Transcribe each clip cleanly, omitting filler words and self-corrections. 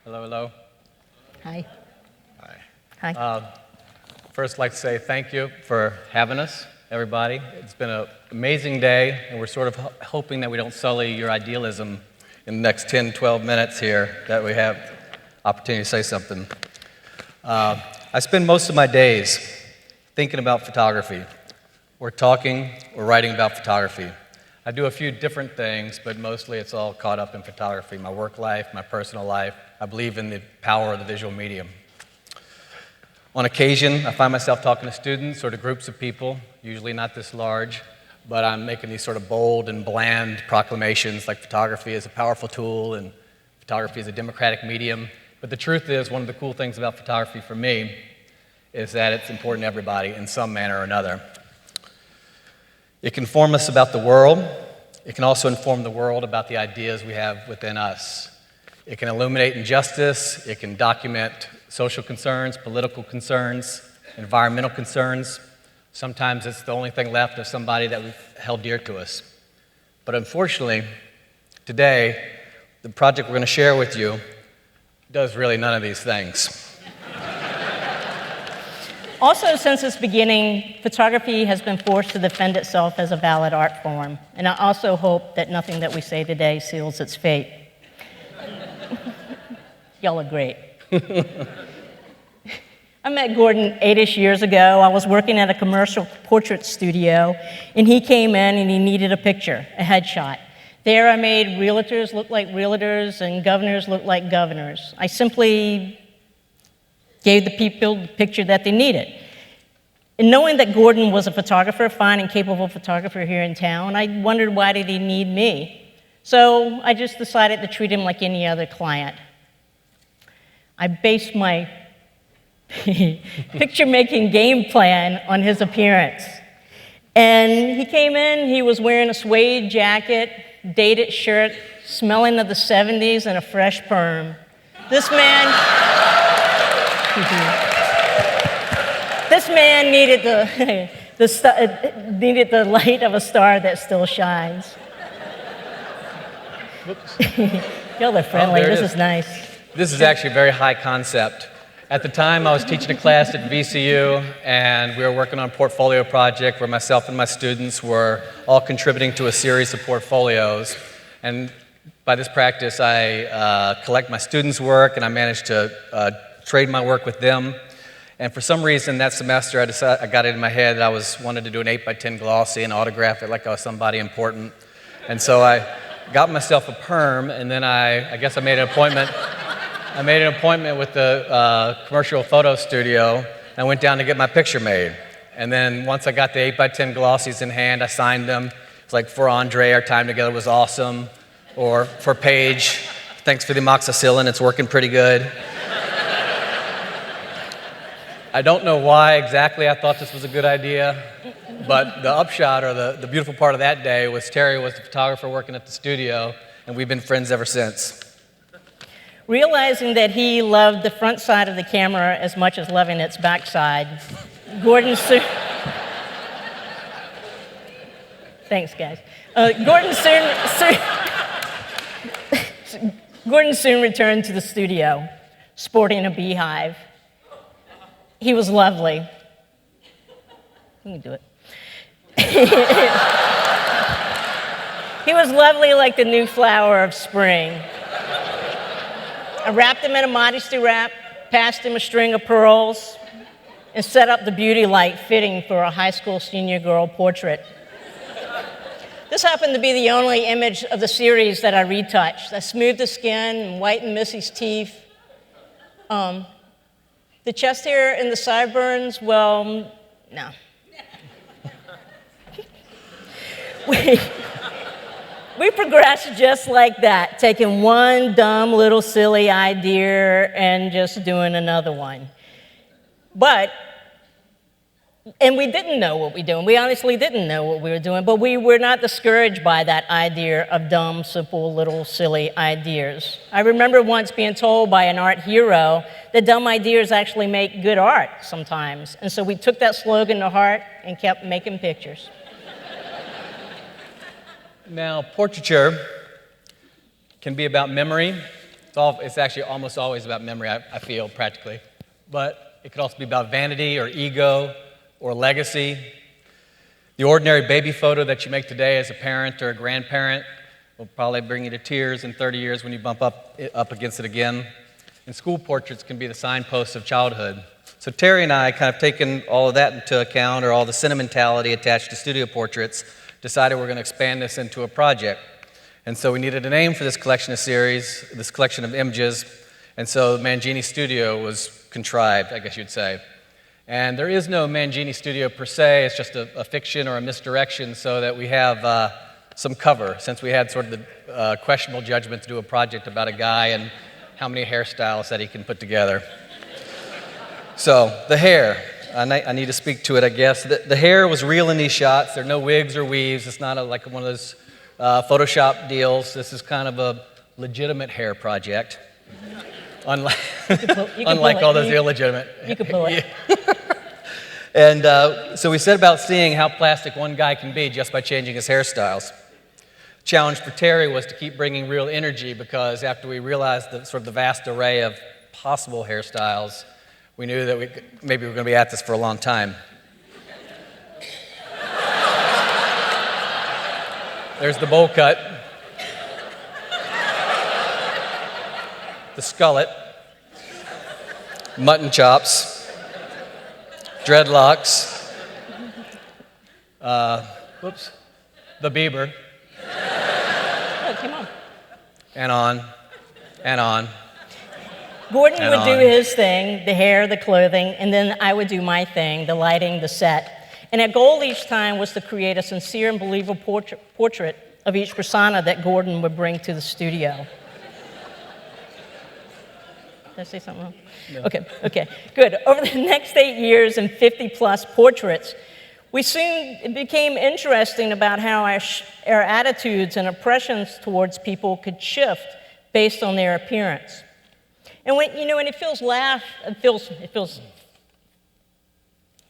Hello, hello. Hi. Hi. Hi. First, I'd like to say thank you for having us, everybody. It's been an amazing day, and we're sort of hoping that we don't sully your idealism in the next 10, 12 minutes here, that we have opportunity to say something. I spend most of my days thinking about photography, or talking or writing about photography. I do a few different things, but mostly it's all caught up in photography, my work life, my personal life. I believe in the power of the visual medium. On occasion, I find myself talking to students or to groups of people, usually not this large, but I'm making these sort of bold and bland proclamations like photography is a powerful tool and photography is a democratic medium. But the truth is, one of the cool things about photography for me is that it's important to everybody in some manner or another. It can inform us about the world. It can also inform the world about the ideas we have within us. It can illuminate injustice. It can document social concerns, political concerns, environmental concerns. Sometimes it's the only thing left of somebody that we've held dear to us. But unfortunately, today, the project we're going to share with you does really none of these things. Also, since its beginning, photography has been forced to defend itself as a valid art form. And I also hope that nothing that we say today seals its fate. Y'all are great. I met Gordon 8-ish years ago. I was working at a commercial portrait studio, and he came in and he needed a picture, a headshot. There I made realtors look like realtors and governors look like governors. I simply gave the people the picture that they needed. And knowing that Gordon was a photographer, fine and capable photographer here in town, I wondered why did he need me? So I just decided to treat him like any other client. I based my picture-making game plan on his appearance. And he came in, he was wearing a suede jacket, dated shirt, smelling of the 70s, and a fresh perm. This man needed needed the light of a star that still shines. Y'all are friendly. This is nice. This is actually a very high concept. At the time, I was teaching a class at VCU, and we were working on a portfolio project where myself and my students were all contributing to a series of portfolios. And by this practice, I collect my students' work, and I managed to trade my work with them. And for some reason, that semester, I got it in my head that I wanted to do an 8x10 glossy and autograph it like I was somebody important. And so I got myself a perm, and then I guess I made an appointment. I made an appointment with the commercial photo studio, and I went down to get my picture made. And then once I got the 8x10 glossies in hand, I signed them. It's like, for Andre, our time together was awesome. Or for Paige, thanks for the amoxicillin, it's working pretty good. I don't know why exactly I thought this was a good idea, but the upshot, or the beautiful part of that day, was Terry was the photographer working at the studio, and we've been friends ever since. Realizing that he loved the front side of the camera as much as loving its backside, Gordon soon... Thanks, guys. Gordon soon returned to the studio, sporting a beehive. He was lovely. Let me do it. He was lovely like the new flower of spring. I wrapped him in a modesty wrap, passed him a string of pearls, and set up the beauty light fitting for a high school senior girl portrait. This happened to be the only image of the series that I retouched. I smoothed the skin and whitened Missy's teeth. The chest hair and the sideburns, well, no. We progressed just like that, taking one dumb little silly idea and just doing another one. And we didn't know what we were doing. We honestly didn't know what we were doing, but we were not discouraged by that idea of dumb, simple, little, silly ideas. I remember once being told by an art hero that dumb ideas actually make good art sometimes. And so we took that slogan to heart and kept making pictures. Now, portraiture can be about memory, It's actually almost always about memory, I feel, practically. But it could also be about vanity or ego or legacy. The ordinary baby photo that you make today as a parent or a grandparent will probably bring you to tears in 30 years when you bump up against it again. And school portraits can be the signposts of childhood. So Terry and I, kind of taking all of that into account, or all the sentimentality attached to studio portraits, decided we're going to expand this into a project. And so we needed a name for this collection of series, this collection of images, and so Mangini Studio was contrived, I guess you'd say. And there is no Mangini Studio per se, it's just a fiction or a misdirection so that we have some cover, since we had sort of the questionable judgment to do a project about a guy and how many hairstyles that he can put together. So, the hair. I need to speak to it, I guess. The hair was real in these shots. There are no wigs or weaves. It's not like one of those Photoshop deals. This is kind of a legitimate hair project. Unlike all those illegitimate. You could pull it. And so we set about seeing how plastic one guy can be just by changing his hairstyles. Challenge for Terry was to keep bringing real energy, because after we realized the vast array of possible hairstyles, we knew that maybe we were going to be at this for a long time. There's the bowl cut, the skullet, mutton chops, dreadlocks, the Bieber, Oh, come on. and on, and on. Gordon And would do on. his thing, the hair, the clothing, and then I would do my thing, the lighting, the set. And our goal each time was to create a sincere and believable portrait of each persona that Gordon would bring to the studio. Did I say something wrong? No. Okay, good. Over the next 8 years and 50-plus portraits, it became interesting about how our attitudes and impressions towards people could shift based on their appearance. And when it feels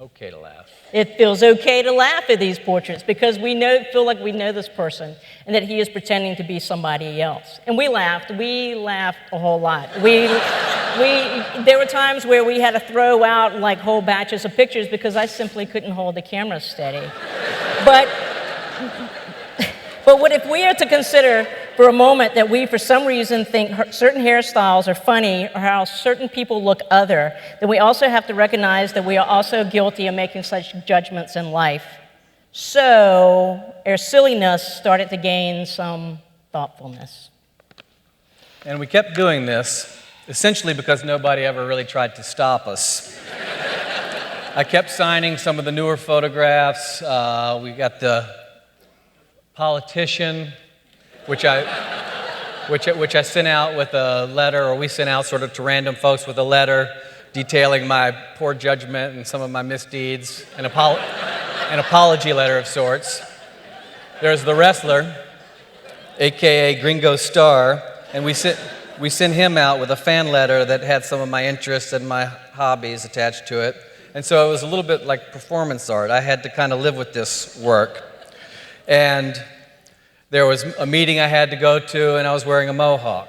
Okay to laugh. It feels okay to laugh at these portraits because we feel like we know this person and that he is pretending to be somebody else. And we laughed a whole lot. There were times where we had to throw out like whole batches of pictures because I simply couldn't hold the camera steady. But what if we are to consider for a moment that we, for some reason, think certain hairstyles are funny or how certain people look other, then we also have to recognize that we are also guilty of making such judgments in life. So our silliness started to gain some thoughtfulness. And we kept doing this, essentially because nobody ever really tried to stop us. I kept signing some of the newer photographs. We got the politician, which I sent out with a letter, or we sent out sort of to random folks with a letter detailing my poor judgment and some of my misdeeds, an apology letter of sorts. There's the wrestler, aka Gringo Star, and we sent him out with a fan letter that had some of my interests and my hobbies attached to it. And so it was a little bit like performance art. I had to kind of live with this work. And there was a meeting I had to go to, and I was wearing a mohawk.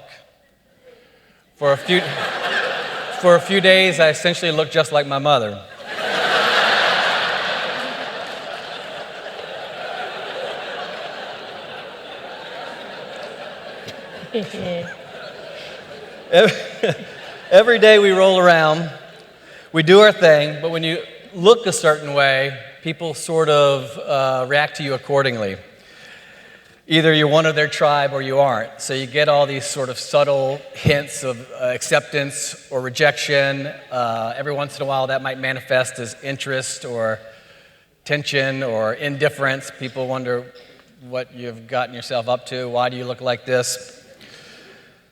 For a few days, I essentially looked just like my mother. Every day we roll around, we do our thing, but when you look a certain way, people sort of react to you accordingly. Either you're one of their tribe or you aren't. So you get all these sort of subtle hints of acceptance or rejection. Every once in a while that might manifest as interest or tension or indifference. People wonder what you've gotten yourself up to. Why do you look like this?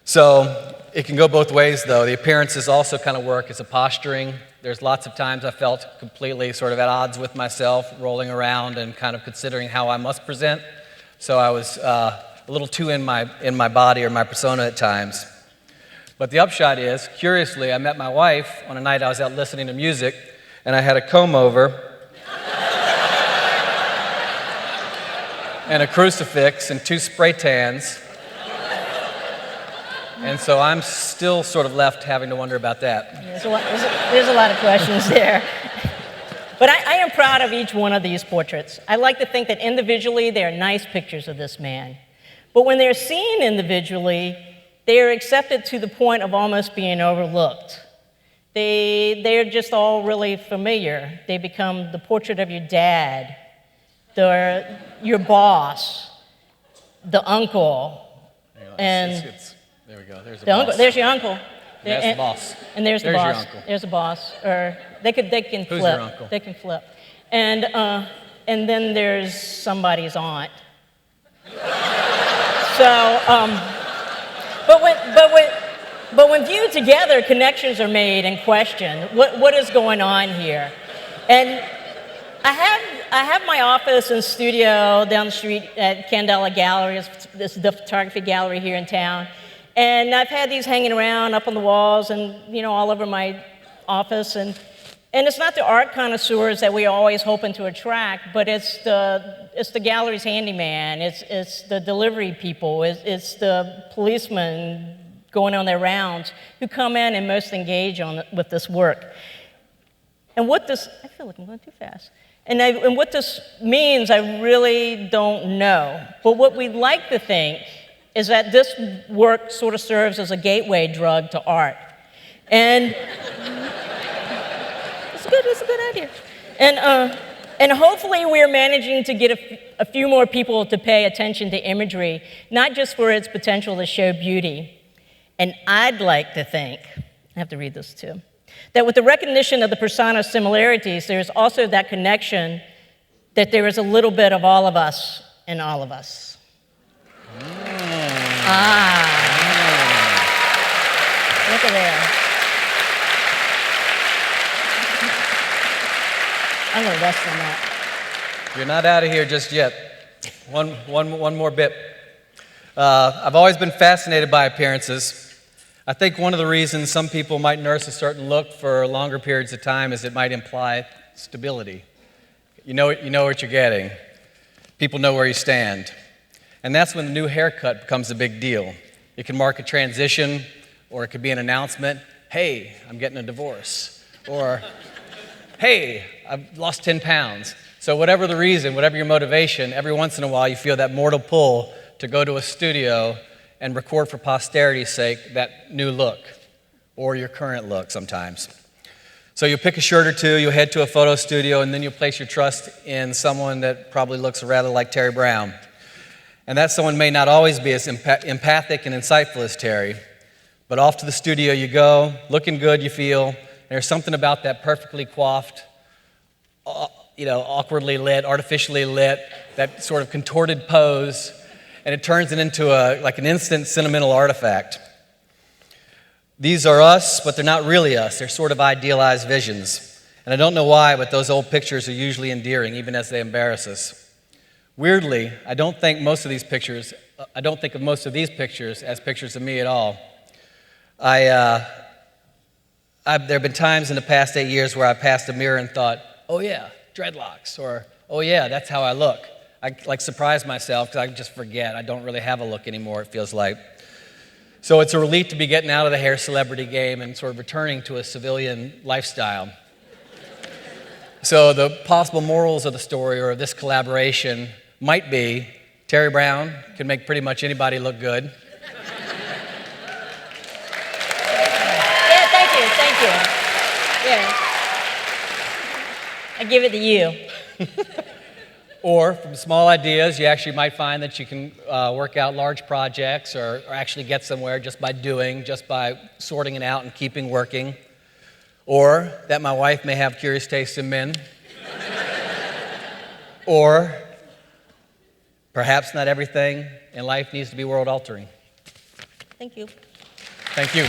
So it can go both ways, though. The appearances also kind of work as a posturing. There's lots of times I felt completely sort of at odds with myself, rolling around and kind of considering how I must present. So I was a little too in my body or my persona at times. But the upshot is, curiously, I met my wife on a night I was out listening to music, and I had a comb over and a crucifix and 2 spray tans. And so I'm still sort of left having to wonder about that. There's a lot of questions there. But I am proud of each one of these portraits. I like to think that individually they are nice pictures of this man. But when they're seen individually, they are accepted to the point of almost being overlooked. They're just all really familiar. They become the portrait of your dad, your boss, the uncle, and there we go. There's the boss. uncle. There's your uncle. That's the boss. And there's the There's boss. your uncle. There's the boss. Or they can flip. Who's your uncle? They can flip. And then there's somebody's aunt. So, but when viewed together, connections are made and questioned. What is going on here? And I have my office and studio down the street at Candela Gallery. This is the photography gallery here in town. And I've had these hanging around up on the walls and, all over my office. And it's not the art connoisseurs that we're always hoping to attract, but it's the gallery's handyman, it's the delivery people, it's the policemen going on their rounds who come in and most engage with this work. And I feel like I'm going too fast. And what this means, I really don't know. But what we'd like to think is that this work sort of serves as a gateway drug to art. And it's a good idea. And hopefully we're managing to get a few more people to pay attention to imagery, not just for its potential to show beauty. And I'd like to think, I have to read this too, that with the recognition of the persona similarities, there's also that connection that there is a little bit of all of us in all of us. Look at there. I'm going to rest on that. You're not out of here just yet. One more bit. I've always been fascinated by appearances. I think one of the reasons some people might nurse a certain look for longer periods of time is it might imply stability. You know what you're getting. People know where you stand. And that's when the new haircut becomes a big deal. It can mark a transition, or it could be an announcement, hey, I'm getting a divorce. Or, hey, I've lost 10 pounds. So whatever the reason, whatever your motivation, every once in a while you feel that mortal pull to go to a studio and record for posterity's sake that new look, or your current look sometimes. So you'll pick a shirt or two, you'll head to a photo studio, and then you'll place your trust in someone that probably looks rather like Terry Brown. And that someone may not always be as empathic and insightful as Terry, but off to the studio you go, looking good you feel, and there's something about that perfectly coiffed, awkwardly lit, artificially lit, that sort of contorted pose, and it turns it into like an instant sentimental artifact. These are us, but they're not really us. They're sort of idealized visions. And I don't know why, but those old pictures are usually endearing, even as they embarrass us. Weirdly, I don't think of most of these pictures as pictures of me at all. There have been times in the past 8 years where I passed a mirror and thought, oh yeah, dreadlocks, or oh yeah, that's how I look. I surprise myself because I just forget. I don't really have a look anymore, it feels like. So it's a relief to be getting out of the hair celebrity game and sort of returning to a civilian lifestyle. So the possible morals of the story or of this collaboration might be Terry Brown can make pretty much anybody look good. Yeah, thank you. Yeah. I give it to you. Or from small ideas, you actually might find that you can work out large projects or actually get somewhere just by sorting it out and keeping working. Or that my wife may have curious taste in men. Or perhaps not everything in life needs to be world-altering. Thank you. Thank you.